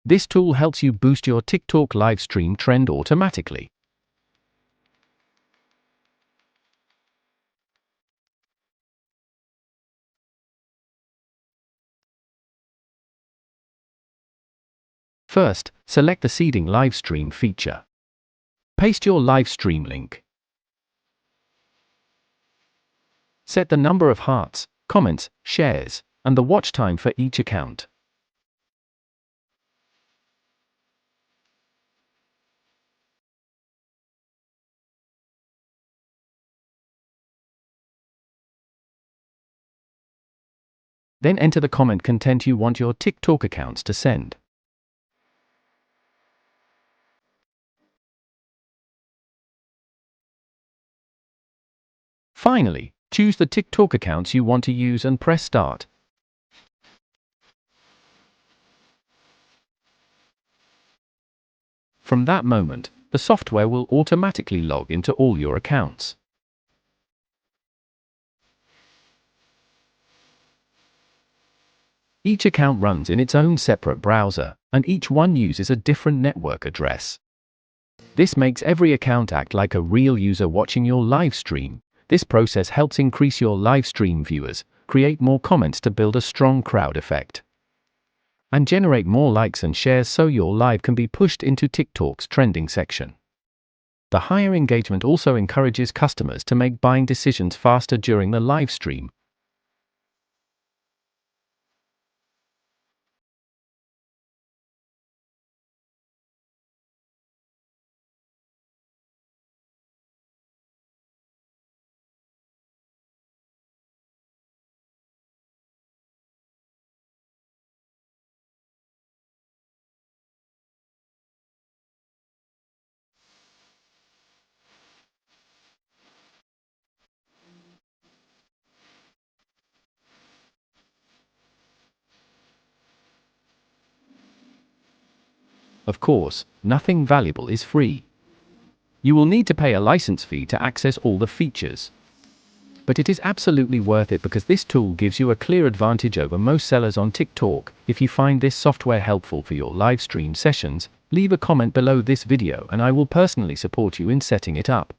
This tool helps you boost your TikTok live stream trend automatically. First, select the seeding live stream feature. Paste your live stream link. Set the number of hearts, comments, shares, and the watch time for each account. Then enter the comment content you want your TikTok accounts to send. Finally, choose the TikTok accounts you want to use and press start. From that moment, the software will automatically log into all your accounts. Each account runs in its own separate browser, and each one uses a different network address. This makes every account act like a real user watching your live stream. This process helps increase your live stream viewers, create more comments to build a strong crowd effect, and generate more likes and shares so your live can be pushed into TikTok's trending section. The higher engagement also encourages customers to make buying decisions faster during the live stream. Of course, nothing valuable is free. You will need to pay a license fee to access all the features. But it is absolutely worth it because this tool gives you a clear advantage over most sellers on TikTok. If you find this software helpful for your live stream sessions, leave a comment below this video and I will personally support you in setting it up.